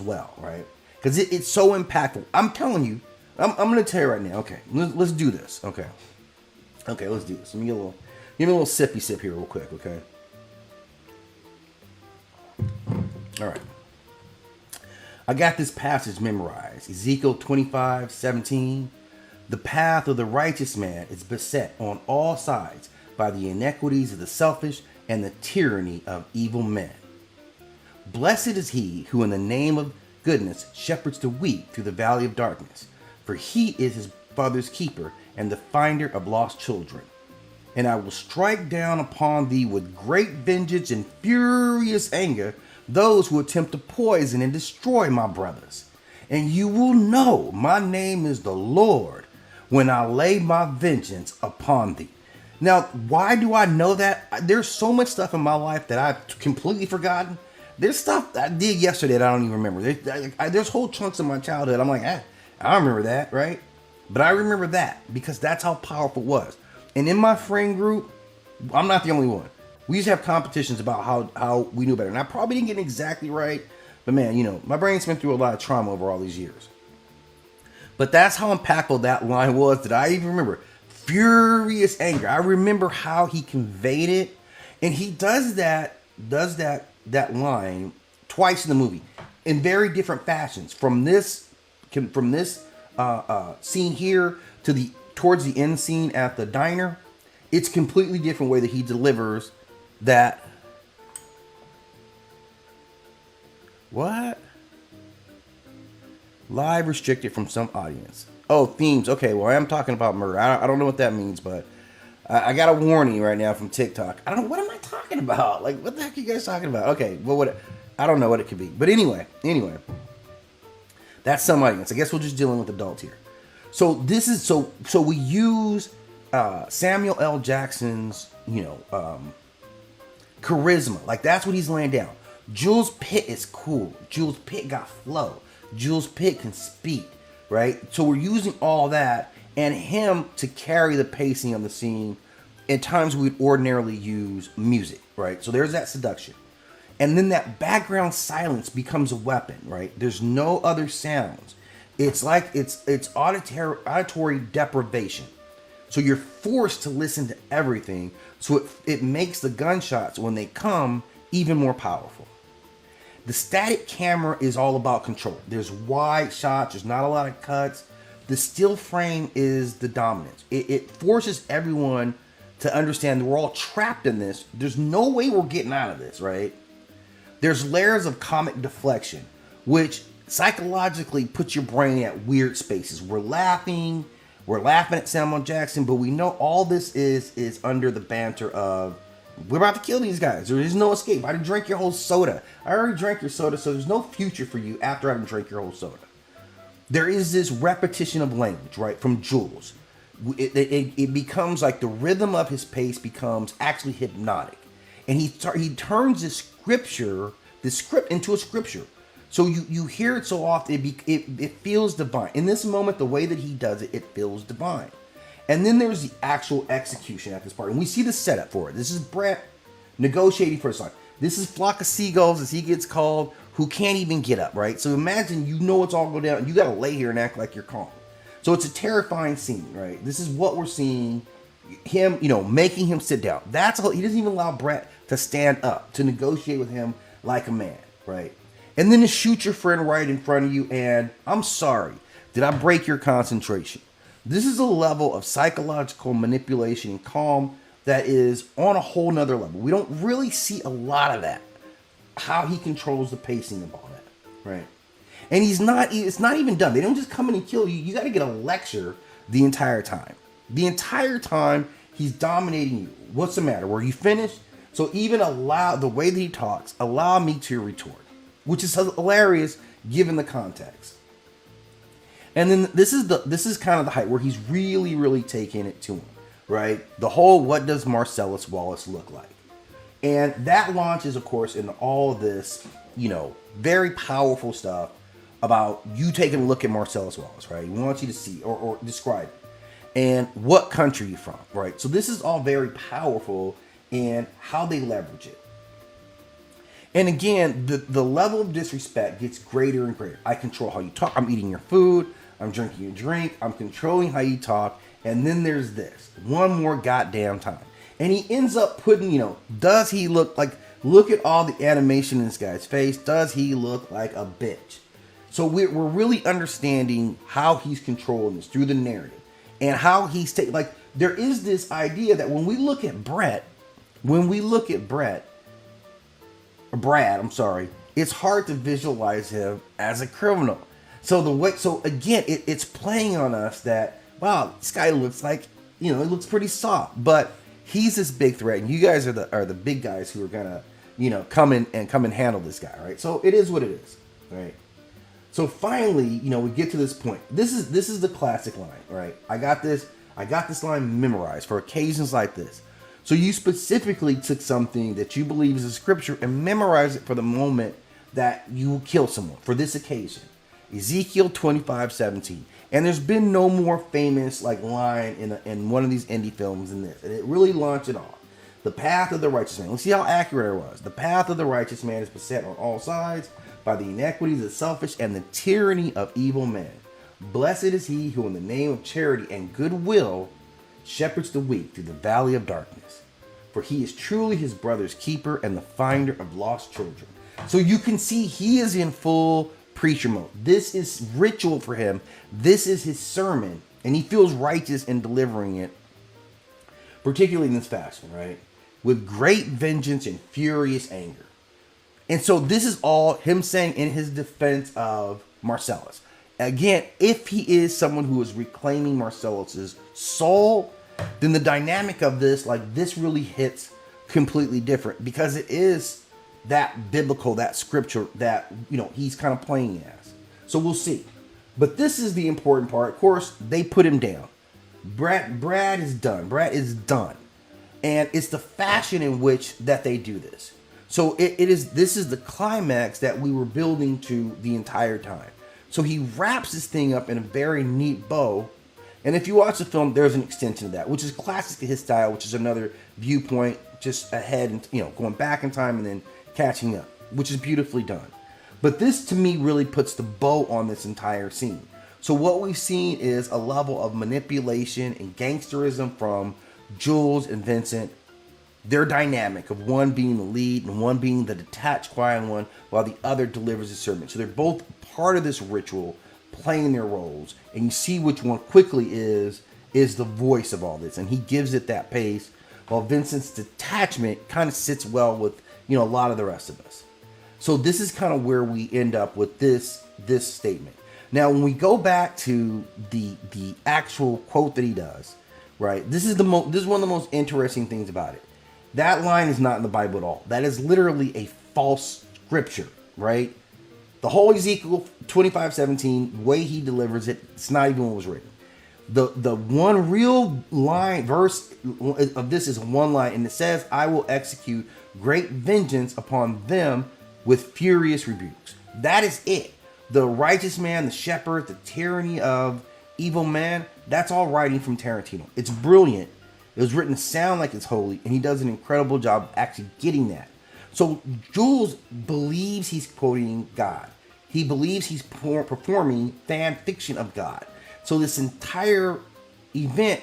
as well, right? Because it's so impactful. I'm telling you, I'm going to tell you right now. Okay, let's do this. Okay, let's do this. Let me give me a little sippy sip here real quick. Okay. All right. I got this passage memorized. Ezekiel 25:17. The path of the righteous man is beset on all sides by the iniquities of the selfish and the tyranny of evil men. Blessed is he who in the name of goodness shepherds the weak through the valley of darkness, for he is his father's keeper and the finder of lost children. And I will strike down upon thee with great vengeance and furious anger those who attempt to poison and destroy my brothers. And you will know my name is the Lord when I lay my vengeance upon thee. Now, why do I know that? There's so much stuff in my life that I've completely forgotten. There's stuff I did yesterday that I don't even remember. There's whole chunks of my childhood. I'm like, I don't remember that, right? But I remember that because that's how powerful it was. And in my friend group, I'm not the only one. We used to have competitions about how we knew better. And I probably didn't get it exactly right. But man, you know, my brain's been through a lot of trauma over all these years. But that's how impactful that line was that I even remember. Furious anger. I remember how he conveyed it. And he does that line twice in the movie in very different fashions. From this scene here to towards the end scene at the diner, it's completely different way that he delivers that. What? Live restricted from some audience. Oh, themes. Okay, well, I am talking about murder. I don't know what that means, but I got a warning right now from TikTok. I don't know. What am I talking about? Like, what the heck are you guys talking about? Okay, well, I don't know what it could be. But anyway. That's some audience. I guess we're just dealing with adults here. So this is, so we use Samuel L. Jackson's, charisma. Like, that's what he's laying down. Jules Pitt is cool. Jules Pitt got flow. Jules Pitt can speak, right? So we're using all that and him to carry the pacing of the scene. At times we'd ordinarily use music, right? So there's that seduction. And then that background silence becomes a weapon, right? There's no other sounds. It's like it's auditory deprivation. So you're forced to listen to everything. So it makes the gunshots, when they come, even more powerful. The static camera is all about control. There's wide shots. There's not a lot of cuts. The still frame is the dominance. It forces everyone to understand that we're all trapped in this. There's no way we're getting out of this, right? There's layers of comic deflection, which psychologically puts your brain at weird spaces. We're laughing at Samuel Jackson, but we know all this is under the banter of, we're about to kill these guys. There is no escape. I didn't drink your whole soda. I already drank your soda, so there's no future for you after I didn't drink your whole soda. There is this repetition of language, right, from Jules. It becomes like the rhythm of his pace becomes actually hypnotic. And he turns this script into a scripture. So you hear it so often, it feels divine. In this moment, the way that he does it, it feels divine. And then there's the actual execution at this part. And we see the setup for it. This is Brett negotiating for his life. This is Flock of Seagulls, as he gets called, who can't even get up, right? So imagine, it's all going down, and you got to lay here and act like you're calm. So it's a terrifying scene, right? This is what we're seeing, him, making him sit down. That's all. He doesn't even allow Brett to stand up, to negotiate with him like a man, right? And then to shoot your friend right in front of you, and I'm sorry, did I break your concentration? This is a level of psychological manipulation and calm that is on a whole nother level. We don't really see a lot of that. How he controls the pacing of all that, right? And it's not even done. They don't just come in and kill you. You got to get a lecture the entire time. The entire time he's dominating you. What's the matter? Were you finished? So even the way that he talks, allow me to retort, which is hilarious given the context. And then this is kind of the height where he's really, really taking it to him, right? The whole, what does Marcellus Wallace look like? And that launches, of course, into all of this, very powerful stuff about you taking a look at Marcellus Wallace, right? We want you to see or describe it. And what country you're from, right? So this is all very powerful in how they leverage it. And again, the level of disrespect gets greater and greater. I control how you talk. I'm eating your food. I'm drinking your drink. I'm controlling how you talk. And then there's this one more goddamn time. And he ends up putting, does he look like, look at all the animation in this guy's face. Does he look like a bitch? So we're really understanding how he's controlling this through the narrative and how he's taking, like, there is this idea that when we look at Brad, I'm sorry, it's hard to visualize him as a criminal. So again, it's playing on us that, wow, this guy looks like, he looks pretty soft, but he's this big threat, and you guys are the big guys who are gonna, come and handle this guy, right? So it is what it is, right? So finally, we get to this point. This is the classic line, right? I got this line memorized for occasions like this. So you specifically took something that you believe is a scripture and memorized it for the moment that you kill someone, for this occasion. Ezekiel 25:17. And there's been no more famous line in one of these indie films than this. And it really launched it off. The path of the righteous man. Let's see how accurate it was. The path of the righteous man is beset on all sides by the inequities of the selfish and the tyranny of evil men. Blessed is he who in the name of charity and goodwill shepherds the weak through the valley of darkness. For he is truly his brother's keeper and the finder of lost children. So you can see he is in full preacher mode. This is ritual for him. This is his sermon. And he feels righteous in delivering it, particularly in this fashion, right? With great vengeance and furious anger. And so this is all him saying in his defense of Marcellus. Again, if he is someone who is reclaiming Marcellus's soul, then the dynamic of this, this really hits completely different, because it is that biblical, that scripture that, he's kind of playing as. So we'll see. But this is the important part. Of course, they put him down. Brad is done. And it's the fashion in which that they do this. So this is the climax that we were building to the entire time. So he wraps this thing up in a very neat bow. And if you watch the film, there's an extension of that, which is classic to his style, which is another viewpoint just ahead and, going back in time and then catching up, which is beautifully done. But this to me really puts the bow on this entire scene. So what we've seen is a level of manipulation and gangsterism from Jules and Vincent. Their dynamic of one being the lead and one being the detached, quiet one, while the other delivers the sermon. So they're both part of this ritual, playing their roles, and you see which one quickly is the voice of all this, and he gives it that pace, while Vincent's detachment kind of sits well with a lot of the rest of us. So this is kind of where we end up with this statement. Now, when we go back to the actual quote that he does, right? This is one of the most interesting things about it. That line is not in the Bible at all. That is literally a false scripture, right? The whole Ezekiel 25:17 way he delivers it, it's not even what was written. The one real verse of this is one line, and it says, "I will execute great vengeance upon them with furious rebukes." That is it. The righteous man, the shepherd, the tyranny of evil man, that's all writing from Tarantino. It's brilliant. It was written to sound like it's holy, and he does an incredible job of actually getting that. So Jules believes he's quoting God. He believes he's performing fan fiction of God. So this entire event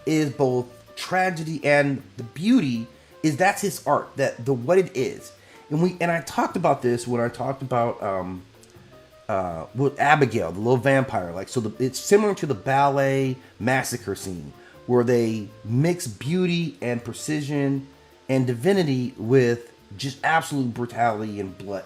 is both tragedy and the beauty is that's his art, what it is. And I talked about this when I talked about with Abigail, the little vampire. It's similar to the ballet massacre scene, where they mix beauty and precision and divinity with just absolute brutality and blood